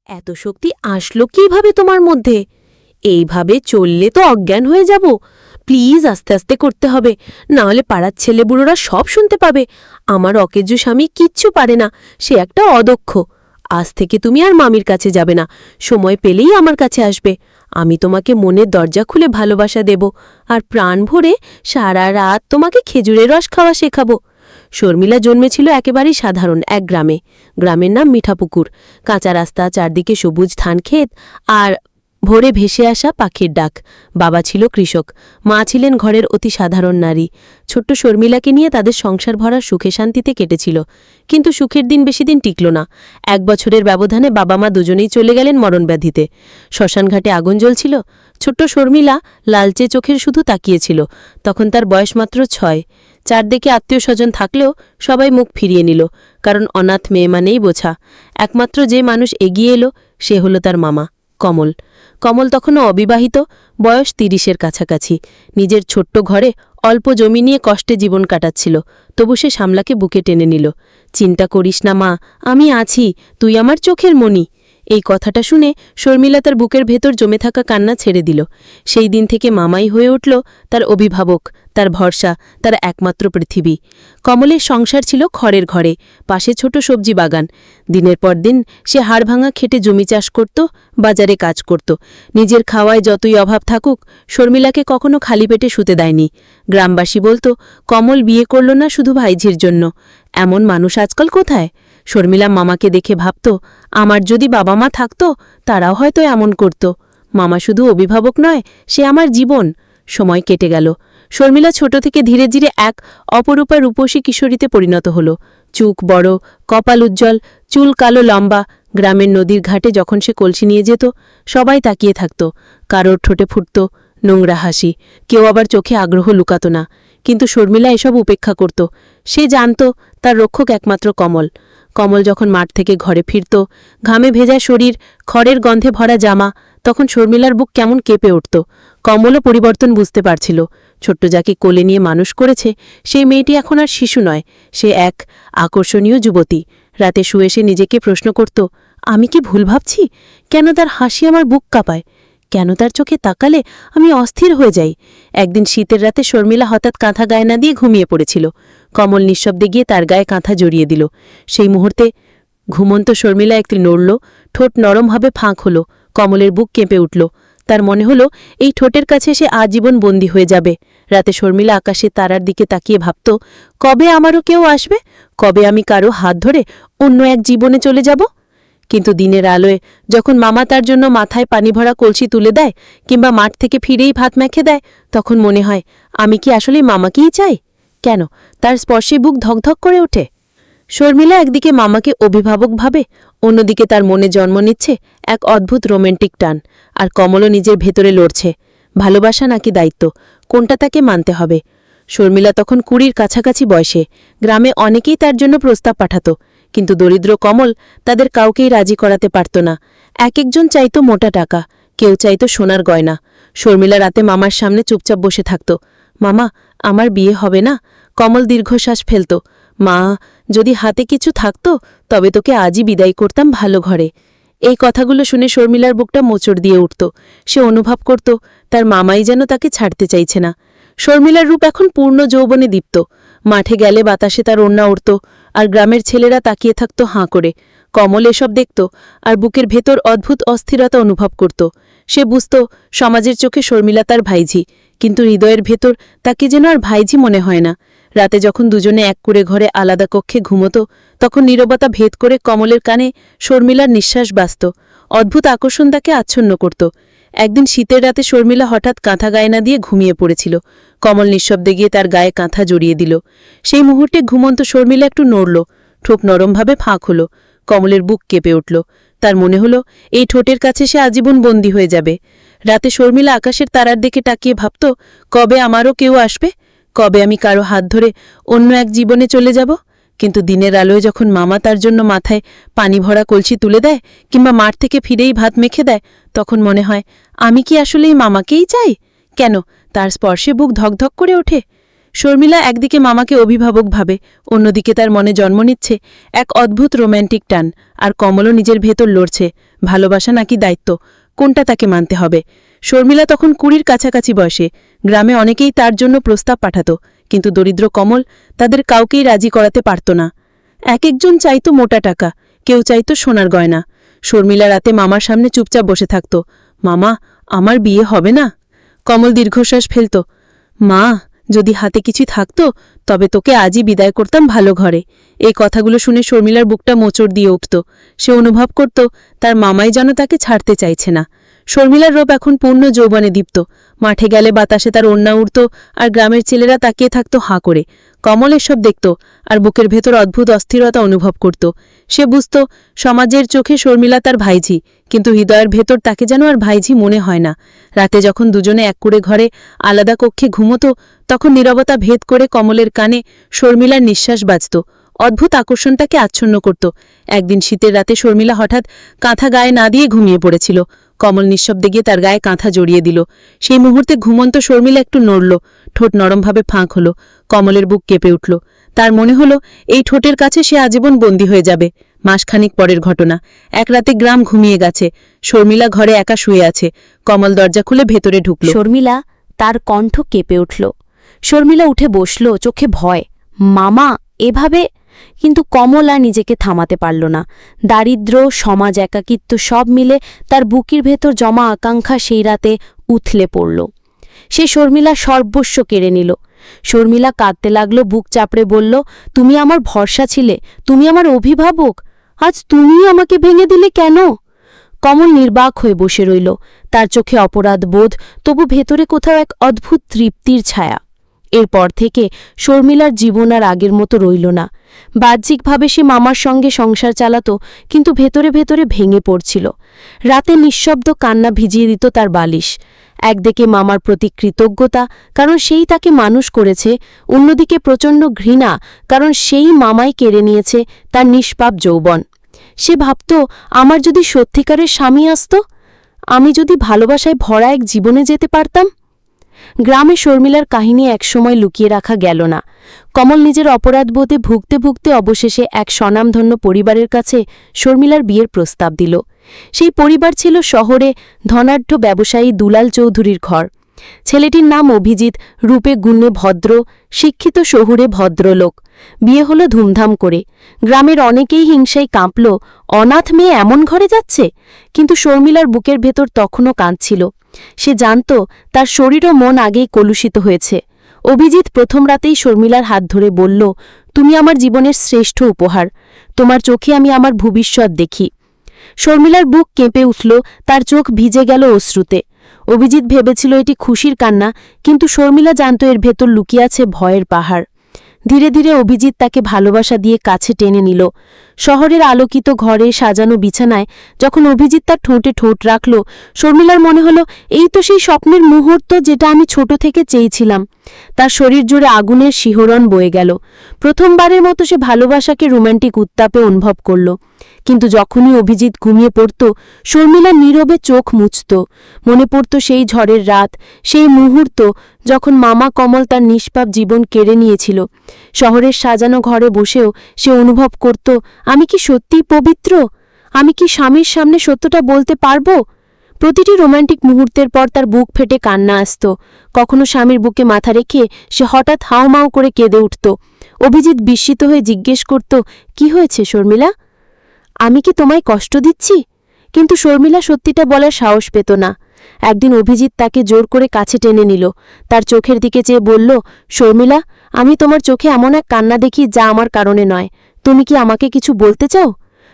এত শক্তি আসলো কিভাবে তোমার মধ্যে? এইভাবে চললে তো অজ্ঞান হয়ে যাব। প্লিজ আস্তে আস্তে করতে হবে, না হলে পাড়ার ছেলেবুড়োরা সব শুনতে পাবে। আমার অকেজো স্বামী কিচ্ছু পারে না, সে একটা অদক্ষ। আজ থেকে তুমি আর মামির কাছে যাবে না, সময় পেলেই আমার কাছে আসবে। আমি তোমাকে মনের দরজা খুলে ভালোবাসা দেব, আর প্রাণ ভরে সারা রাত তোমাকে খেজুরের রস খাওয়া শেখাবো। শর্মিলা জন্মেছিল একেবারেই সাধারণ এক গ্রামে। গ্রামের নাম মিঠাপুকুর। কাঁচা রাস্তা, চারদিকে সবুজ ধানক্ষেত, আর ভোরে ভেসে আসা পাখির ডাক। বাবা ছিল কৃষক, মা ছিলেন ঘরের অতি সাধারণ নারী। ছোট্ট শর্মিলাকে নিয়ে তাদের সংসার ভরা সুখে শান্তিতে কেটেছিল। কিন্তু সুখের দিন বেশি দিন টিকল না। 1 বছরের ব্যবধানে বাবা মা দুজনেই চলে গেলেন মরণব্যাধিতে। শ্মশানঘাটে আগুন জ্বলছিল। ছোট্ট শর্মিলা লালচে চোখের শুধু তাকিয়েছিল। তখন তার বয়স মাত্র 6। চারদিকে আত্মীয় স্বজন থাকলেও সবাই মুখ ফিরিয়ে নিল, কারণ অনাথ মেয়ে মানেই বোঝা। একমাত্র যে মানুষ এগিয়ে এলো সে হলো তার মামা, কমল। কমল তখনও অবিবাহিত, বয়স 30-এর কাছাকাছি। নিজের ছোট্ট ঘরে অল্প জমি নিয়ে কষ্টে জীবন কাটাচ্ছিল, তবু সে সামলাকে বুকে টেনে নিল। চিন্তা করিস না মা, আমি আছি, তুই আমার চোখের মণি। এই কথাটা শুনে শর্মিলা তার বুকের ভেতর জমে থাকা কান্না ছেড়ে দিল। সেই দিন থেকে মামাই হয়ে উঠল তার অভিভাবক, তার ভরসা, তার একমাত্র পৃথিবী। কমলের সংসার ছিল খড়ের ঘরে, পাশে ছোট সবজি বাগান। দিনের পর দিন সে হাড়ভাঙা খেটে জমি চাষ করত, বাজারে কাজ করত। নিজের খাওয়ায় যতই অভাব থাকুক, শর্মিলাকে কখনো খালি পেটে শুতে দেয়নি। গ্রামবাসী বলতো, কমল বিয়ে করল না শুধু ভাইঝির জন্য। এমন মানুষ আজকাল কোথায়? শর্মিলা মামাকে দেখে ভাবত, আমার যদি বাবা মা থাকত তারাও হয়তো এমন করত। মামা শুধু অভিভাবক নয়, সে আমার জীবন। সময় কেটে গেল। শর্মিলা ছোট থেকে ধীরে ধীরে এক অপরূপা রূপসী কিশোরীতে পরিণত হল। চুক বড়, কপাল উজ্জ্বল, চুল কালো লম্বা। গ্রামের নদীর ঘাটে যখন সে কলসি নিয়ে যেত, সবাই তাকিয়ে থাকত। কারোর ঠোঁটে ফুটত নোংরা হাসি, কেউ আবার চোখে আগ্রহ লুকাত না। কিন্তু শর্মিলা এসব উপেক্ষা করত। সে জানত তার রক্ষক একমাত্র কমল। কমল যখন মাঠ থেকে ঘরে ফিরত, ঘামে ভেজা শরীর, খড়ের গন্ধে ভরা জামা, তখন শর্মিলার বুক কেমন কেঁপে উঠত। কমলও পরিবর্তন বুঝতে পারছিল। ছোট্ট যাকে কোলে নিয়ে মানুষ করেছে, সেই মেয়েটি এখন আর শিশু নয়, সে এক আকর্ষণীয় যুবতী। রাতে শুয়ে সে নিজেকে প্রশ্ন করত, আমি কি ভুল ভাবছি? কেন তার হাসি আমার বুক কাঁপায়? কেন তার চোখে তাকালে আমি অস্থির হয়ে যাই? একদিন শীতের রাতে শর্মিলা হঠাৎ কাঁথা গায়ে না দিয়ে ঘুমিয়ে পড়েছিল। কমল নিঃশব্দে গিয়ে তার গায়ে কাঁথা জড়িয়ে দিল। সেই মুহূর্তে ঘুমন্ত শর্মিলা একটি নড়ল, ঠোঁট নরমভাবে ফাঁক হল। কমলের বুক কেঁপে উঠল। তার মনে হলো এই ঠোঁটের কাছে সে আজীবন বন্দী হয়ে যাবে। রাতে শর্মিলা আকাশের তারার দিকে তাকিয়ে ভাবত, কবে আমারও কেউ আসবে? কবে আমি কারো হাত ধরে অন্য এক জীবনে চলে যাব? কিন্তু দিনের আলোয় যখন মামা তার জন্য মাথায় পানি ভরা কলসি তুলে দেয়, কিংবা মাঠ থেকে ফিরেই ভাত মেখে দেয়, তখন মনে হয়, আমি কি আসলে মামাকেই চাই? কেন তার স্পর্শে বুক ধকধক করে ওঠে? শর্মিলা একদিকে মামাকে অভিভাবক ভাবে, অন্যদিকে তার মনে জন্ম নিচ্ছে এক অদ্ভুত রোম্যান্টিক টান। আর কমলও নিজের ভেতরে লড়ছে, ভালোবাসা নাকি দায়িত্ব, কোনটা তাকে মানতে হবে। শর্মিলা তখন 20-র কাছাকাছি বয়সে। গ্রামে অনেকেই তার জন্য প্রস্তাব পাঠাত, কিন্তু দরিদ্র কমল তাদের কাউকেই রাজি করাতে পারত না। এক একজন চাইত মোটা টাকা, কেউ চাইত সোনার গয়না। শর্মিলা রাতে মামার সামনে চুপচাপ বসে থাকত। মামা, আমার বিয়ে হবে না? কমল দীর্ঘশ্বাস ফেলত। মা, যদি হাতে কিছু থাকত তবে তোকে আজই বিদায় করতাম ভালো ঘরে। এই কথাগুলো শুনে শর্মিলার বুকটা মোচড় দিয়ে উঠত। সে অনুভব করত তার মামাই যেন তাকে ছাড়তে চাইছে না। শর্মিলার রূপ এখন পূর্ণ যৌবনে দীপ্ত। মাঠে গেলে বাতাসে তার ওড়না উড়ত, আর গ্রামের ছেলেরা তাকিয়ে থাকত হাঁ করে। কমল এসব দেখত, আর বুকের ভেতর অদ্ভুত অস্থিরতা অনুভব করত। সে বুঝত সমাজের চোখে শর্মিলা তার ভাইঝি, কিন্তু হৃদয়ের ভেতর তাকে যেন আর ভাইঝি মনে হয় না। রাতে যখন দুজনে এক কুঁড়ে ঘরে আলাদা কক্ষে ঘুমত, তখন নীরবতা ভেদ করে কমলের কানে শর্মিলার নিঃশ্বাস বাজত। অদ্ভুত আকর্ষণ তাকে আচ্ছন্ন করত। একদিন শীতের রাতে শর্মিলা হঠাৎ কাঁথা গায়ে না দিয়ে ঘুমিয়ে পড়েছিল। কমল নিঃশব্দে গিয়ে তার গায়ে কাঁথা জড়িয়ে দিল। সেই মুহূর্তে ঘুমন্ত শর্মিলা একটু নড়ল, ঠোঁট নরমভাবে ফাঁক হল। কমলের বুক কেঁপে উঠল। তার মনে হলো এই ঠোঁটের কাছে সে আজীবন বন্দী হয়ে যাবে। রাতে শর্মিলা আকাশের তারার দিকে তাকিয়ে ভাবত, কবে আমারও কেউ আসবে? কবে আমি কারো হাত ধরে অন্য এক জীবনে চলে যাব? কিন্তু দিনের আলোয় যখন মামা তার জন্য মাথায় পানি ভরা কলসি তুলে দেয়, কিংবা মাঠ থেকে ফিরেই ভাত মেখে দেয়, তখন মনে হয়, আমি কি আসলেই মামাকেই চাই? কেন তার স্পর্শে বুক ধকধক করে ওঠে। শর্মিলা একদিকে মামাকে অভিভাবক ভাবে, অন্যদিকে তার মনে জন্ম নিচ্ছে এক অদ্ভুত রোম্যান্টিক টান। আর কমলও নিজের ভেতর লড়ছে, ভালোবাসা নাকি দায়িত্ব, কোনটা তাকে মানতে হবে? শর্মিলা তখন 20 কাছাকাছি বয়সে। গ্রামে অনেকেই তার জন্য প্রস্তাব পাঠাত, কিন্তু দরিদ্র কমল তাদের কাউকেই রাজি করাতে পারত না। এক একজন চাইত মোটা টাকা, কেউ চাইত সোনার গয়না। শর্মিলা রাতে মামার সামনে চুপচাপ বসে থাকত। মামা, আমার বিয়ে হবে না? কমল দীর্ঘশ্বাস ফেলত। মা, যদি হাতে কিছু থাকত তবে তোকে আজই বিদায় করতাম ভালো ঘরে। এই কথাগুলো শুনে শর্মিলার বুকটা মোচড় দিয়ে উঠত। সে অনুভব করত তার মামাই যেন তাকে ছাড়তে চাইছে না। শর্মিলার রূপ এখন পূর্ণ যৌবনে দীপ্ত। মাঠে গেলে বাতাসে তার ওড়না উড়ত, আর গ্রামের ছেলেরা তাকিয়ে থাকত হাঁ করে। কমল এসব দেখত আর বুকের ভেতর অদ্ভুত অস্থিরতা অনুভব করত। সে বুঝত সমাজের চোখে শর্মিলা তার ভাইঝি, কিন্তু হৃদয়ের ভেতর তাকে যেন আর ভাইঝি মনে হয় না। রাতে যখন দুজনে এক করে ঘরে আলাদা কক্ষে ঘুমত, তখন নীরবতা ভেদ করে কমলের কানে শর্মিলার নিঃশ্বাস বাজত। অদ্ভুত আকর্ষণ তাকে আচ্ছন্ন করত। একদিন শীতের রাতে শর্মিলা হঠাৎ কাঁথা গায়ে না দিয়ে ঘুমিয়ে পড়েছিল। কমল নিঃশব্দে গিয়ে তার গায়ে কাঁথা জড়িয়ে দিল। সেই মুহূর্তে ঘুমন্ত শর্মিলা একটু নড়ল, ঠোঁট নরমভাবে ফাঁক হল। কমলের বুক কেঁপে উঠল। তার মনে হল এই ঠোঁটের কাছে সে আজীবন বন্দী হয়ে যাবে। মাসখানিক পরের ঘটনা। এক রাতে গ্রাম ঘুমিয়ে গেছে। শর্মিলা ঘরে একা শুয়ে আছে। কমল দরজা খুলে ভেতরে ঢুকল। শর্মিলা, তার কণ্ঠ কেঁপে উঠল। শর্মিলা উঠে বসল, চোখে ভয়। মামা, এভাবে? কিন্তু কমল আর নিজেকে থামাতে পারল না। দারিদ্র্য, সমাজ, একাকিত্ব সব মিলে তার বুকের ভেতর জমা আকাঙ্ক্ষা সেই রাতে উথলে পড়ল। সে শর্মিলা সর্বস্ব কেড়ে নিল। শর্মিলা কাঁদতে লাগল, বুক চাপড়ে বলল, তুমি আমার ভরসা ছিলে, তুমি আমার অভিভাবক, আজ তুমিই আমাকে ভেঙে দিলে কেন? কমল নির্বাক হয়ে বসে রইল। তার চোখে অপরাধ বোধ, তবু ভেতরে কোথাও এক অদ্ভুত তৃপ্তির ছায়া। এরপর থেকে শর্মিলার জীবন আর আগের মতো রইল না। বাহ্যিকভাবে সে মামার সঙ্গে সংসার চালাত, কিন্তু ভেতরে ভেতরে ভেঙে পড়ছিল। রাতে নিঃশব্দ কান্না ভিজিয়ে দিত তার বালিশ। একদিকে মামার প্রতি কৃতজ্ঞতা, কারণ সেই তাকে মানুষ করেছে, অন্যদিকে প্রচণ্ড ঘৃণা, কারণ সেই মামাই কেড়ে নিয়েছে তার নিষ্পাপ যৌবন। সে ভাবত, আমার যদি সত্যিকারের স্বামী আসত, আমি যদি ভালোবাসায় ভরা এক জীবনে যেতে পারতাম। গ্রামে শর্মিলার কাহিনী একসময় লুকিয়ে রাখা গেল না। কমল নিজের অপরাধবোধে ভুগতে ভুগতে অবশেষে এক স্বনামধন্য পরিবারের কাছে শর্মিলার বিয়ের প্রস্তাব দিল। সেই পরিবার ছিল শহরে ধনাঢ্য ব্যবসায়ী দুলাল চৌধুরীর ঘর। ছেলেটির নাম অভিজিৎ, রূপে গুণে ভদ্র, শিক্ষিত শহুরে ভদ্রলোক। বিয়ে হলো ধুমধাম করে। গ্রামের অনেকেই হিংসায় কাঁপল, অনাথ মেয়ে এমন ঘরে যাচ্ছে। কিন্তু শর্মিলার বুকের ভেতর তখনও কাঁদছিল। সে জানত তার শরীর ও মন আগেই কলুষিত হয়েছে। অভিজিৎ প্রথম রাতেই শর্মিলার হাত ধরে বলল, তুমি আমার জীবনের শ্রেষ্ঠ উপহার, তোমার চোখে আমি আমার ভবিষ্যৎ দেখি। শর্মিলার বুক কেঁপে উঠল, তার চোখ ভিজে গেল অশ্রুতে। অভিজিৎ ভেবেছিল এটি খুশির কান্না, কিন্তু শর্মিলা জানত এর ভেতর লুকিয়ে আছে ভয়ের পাহাড়। ধীরে ধীরে অভিজিৎ তাকে ভালোবাসা দিয়ে কাছে টেনে নিল। শহরের আলোকিত ঘরে সাজানো বিছানায় যখন অভিজিৎ তার ঠোঁটে ঠোঁট রাখল, শর্মিলার মনে হলো এই তো সেই স্বপ্নের মুহূর্ত যেটা আমি ছোট থেকে চেয়েছিলাম। তার শরীর জুড়ে আগুনের শিহরণ বয়ে গেল। প্রথমবারের মতো সে ভালোবাসাকে রোম্যান্টিক উত্তাপে অনুভব করল। কিন্তু যখনই অভিজিৎ ঘুমিয়ে পড়ত, শর্মিলা নীরবে চোখ মুছত। মনে পড়ত সেই ঝড়ের রাত, সেই মুহূর্ত যখন মামা কমল তার নিষ্পাপ জীবন কেড়ে নিয়েছিল। শহরের সাজানো ঘরে বসেও সে অনুভব করত, আমি কি সত্যিই পবিত্র? আমি কি স্বামীর সামনে সত্যটা বলতে পারব? প্রতিটি রোম্যান্টিক মুহূর্তের পর তার বুক ফেটে কান্না আসত। কখনো স্বামীর বুকে মাথা রেখে সে হঠাৎ হাউমাউ করে কেঁদে উঠত। অভিজিৎ বিস্মিত হয়ে জিজ্ঞেস করত, কি হয়েছে শর্মিলা? আমি কি তোমায় কষ্ট দিচ্ছি? কিন্তু শর্মিলা সত্যিটা বলার সাহস পেত না। একদিন অভিজিৎ তাকে জোর করে কাছে টেনে নিল। তার চোখের দিকে চেয়ে বলল, শর্মিলা, আমি তোমার চোখে এমন এক কান্না দেখি যা আমার কারণে নয়। তুমি কি আমাকে কিছু বলতে চাও?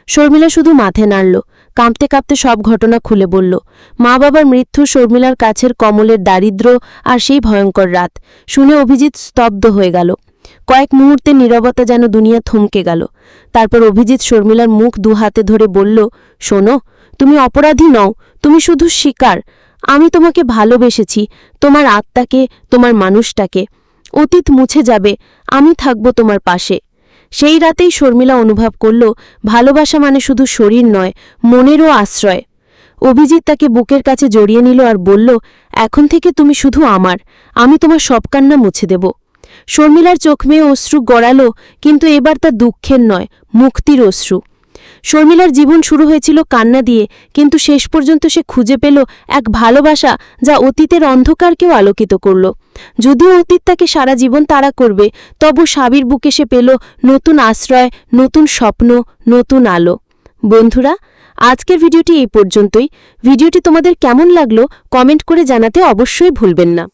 শর্মিলা শুধু মাথে নাড়ল। কাঁপতে কাঁপতে সব ঘটনা খুলে বলল। মা বাবার মৃত্যু, শর্মিলার কাছের কমলের দারিদ্র্য, আর সেই ভয়ঙ্কর রাত। শুনে অভিজিৎ স্তব্ধ হয়ে গেল। কয়েক মুহূর্তের নীরবতা যেন দুনিয়া থমকে গেল। তারপর অভিজিৎ শর্মিলার মুখ দু হাতে ধরে বলল, শোনো, তুমি অপরাধী নও, তুমি শুধু শিকার। আমি তোমাকে ভালোবেসেছি, তোমার আত্মাকে, তোমার মানুষটাকে। অতীত মুছে যাবে, আমি থাকব তোমার পাশে। সেই রাতেই শর্মিলা অনুভব করল, ভালোবাসা মানে শুধু শরীর নয়, মনেরও আশ্রয়। অভিজিৎ তাকে বুকের কাছে জড়িয়ে নিল আর বলল, এখন থেকে তুমি শুধু আমার, আমি তোমার সব কান্না মুছে দেব। শর্মিলার চোখ মেয়ে অশ্রু গড়াল, কিন্তু এবার তা দুঃখের নয়, মুক্তির অশ্রু। শর্মিলার জীবন শুরু হয়েছিল কান্না দিয়ে, কিন্তু শেষ পর্যন্ত সে খুঁজে পেল এক ভালোবাসা যা অতীতের অন্ধকারকেও আলোকিত করল। যদিও অতীত তাকে সারা জীবন তাড়া করবে, তবু সাবির বুকে সে পেল নতুন আশ্রয়, নতুন স্বপ্ন, নতুন আলো। বন্ধুরা, আজকের ভিডিওটি এই পর্যন্তই। ভিডিওটি তোমাদের কেমন লাগলো কমেন্ট করে জানাতে অবশ্যই ভুলবেন না।